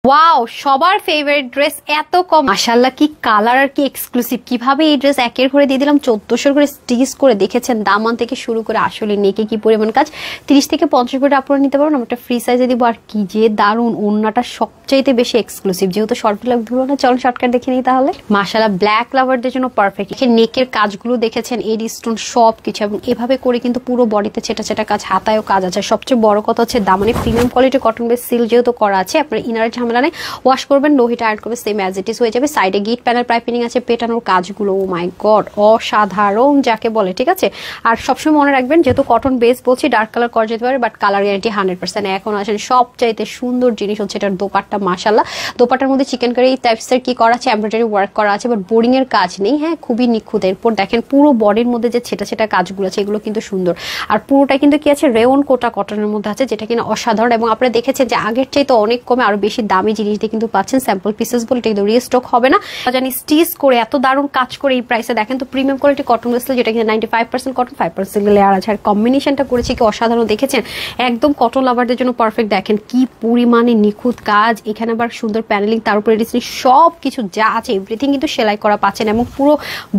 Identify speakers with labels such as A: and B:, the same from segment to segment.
A: Wow, সবার favourite dress, এত কম, মাশাআল্লাহ কি কালার আর কি এক্সক্লুসিভ। কিভাবে এই ড্রেস একের ঘরে দিয়ে দিলাম 1400 করে স্টিচ করে, দেখেছেন দামান থেকে শুরু করে আসলে নেকে কি পরিমাণ কাজ। 30 থেকে 50 করে আপনারা নিতে পারবেন, আমরা একটা ফ্রি সাইজে দিব। আর কি যে দারুন, ওন্নাটা সবচাইতে বেশি এক্সক্লুসিভ, যেহেতু শর্ট ব্লগ ধরো না, চলো শর্টকাট দেখে নিই তাহলে। মাশাআল্লাহ ব্ল্যাক লাভারদের জন্য পারফেক্ট। এখানে নেকের কাজগুলো দেখেছেন, এডি স্টোন সব কিছু, এবং এভাবে করে কিন্তু পুরো বডিতে ছেটা ছেটা কাজ, হাতায়ও কাজ আছে। সবচেয়ে বড় কথা হচ্ছে দামানে প্রিমিয়াম কোয়ালিটি কটন বেস সিল যেহেতু করা আছে, আপনার ইনার ঝামেলা নেই, ওয়াশ করবেন, লো হিটে আয়রন করবেন, সেম অ্যাজ ইট ইজ হয়ে যাবে। সাইডে গিট প্যানেল পাইপিং আছে, পেটানোর কাজগুলো ও মাই গড অসাধারণ যাকে বলে, ঠিক আছে। আর সবসময় মনে রাখবেন, যেহেতু কটন বেস বলছি, ডার্ক কালার করা যেতে পারে, বাট কালার গ্যারান্টি 100%। এখন আসেন সবচাইতে সুন্দর জিনিস হচ্ছে এটার দোপাট্টা। মাশাআল্লাহ দোপাট্টার মধ্যে চিকেন কারি টাইপসের কি করা আছে, এমব্রয়ডারি ওয়ার্ক করা আছে, বাট বোরিং এর কাজ নেই, হ্যাঁ খুবই নিখুঁত। এরপর দেখেন পুরো বডির মধ্যে যে ছেটা ছেটা কাজগুলো আছে, এগুলো কিন্তু সুন্দর। আর পুরোটা কিন্তু কি আছে, রেওন কোটা কটনের মধ্যে আছে, যেটা কিনা অসাধারণ। এবং আপনারা দেখেছেন যে আগের চাইতে অনেক কমে আরো বেশি দামি জিনিস দিয়ে কিন্তু পাচ্ছেন। স্যাম্পল পিসেস বলে এটা কিন্তু রিস্টক হবে না, জানি স্টিচ করে এত দারুণ কাজ করে এই প্রাইসে দেখেন তো। প্রিমিয়াম কোয়ালিটি কটন বেসল, যেটা কিনা 95% কটন, 5% লেয়ার আছে। আর কম্বিনেশনটা করেছে কি অসাধারণ, দেখেছেন একদম কটন লাভারদের জন্য পারফেক্ট। দেখেন কি পরিমাণে নিখুঁত কাজ, এখানে আবার সুন্দর প্যানেলিং, তার উপরে সব কিছু যা আছে এভরিথিং কিন্তু সেলাই করা পাচ্ছেন। এবং পুরো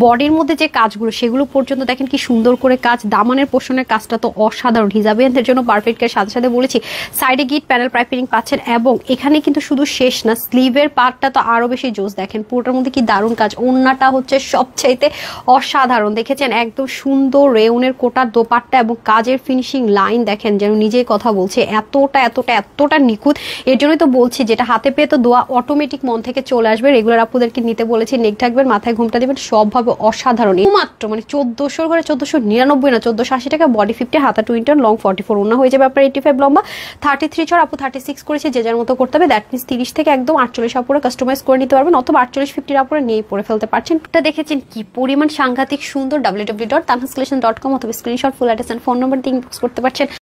A: বডির মধ্যে যে কাজগুলো সেগুলো পর্যন্ত দেখেন কি সুন্দর করে কাজ। দামানের পোর্শনের কাজটা তো অসাধারণ, হিজাবিয়ানদের জন্য পারফেক্ট। এর সাথে সাথে বলেছি সাইডে গিট প্যানেল পাইপিং পাচ্ছেন, এবং এখানে কিন্তু শুধু শেষ না, স্লিভের পার্টটা তো আরো বেশি জোস। দেখেন পুরোটার মধ্যে কি দারুণ কাজ, ওন্নাটা হচ্ছে সবচাইতে অসাধারণ, দেখেছেন একদম সুন্দর রেউনের কোটার দোপাট্টা, এবং কাজের ফিনিশিং লাইন দেখেন যেন নিজেই কথা বলছে, এতটা এতটা এতটা নিখুঁত। এর জন্যই তো বলছি, যেটা হাতে পেয়ে তো দোয়া অটোমেটিক মন থেকে চলে আসবে। রেগুলার আপুদেরকে নিতে বলেছি, নেক ঢাকবেন, মাথায় ঘুমটা দেবেন, সবভাবে অসাধারণ। মাত্র মানে 1400 করে, 1499 না, 1480 টাকা। বডি 50, হাতা 20, লং 44, ওন্না হয়ে যাবে আপনার 85, লম্বা 33 চড়, আপু 36 করেছে, যে যার মতো করতে হবে। দ্যাট মিনস 30 থেকে একদম 48 আপুরে কাস্টমাইজ করে নিতে পারবেন, অথবা 48-50 আপুরে নিয়ে পরে ফেলতে পারছেন। এটা দেখেছেন কি পরিমাণ সাংঘাতিক সুন্দর। www.tanhascollection.com অথবা screenshot, full address and phone number দিয়ে ইনবক্স করতে পারছেন।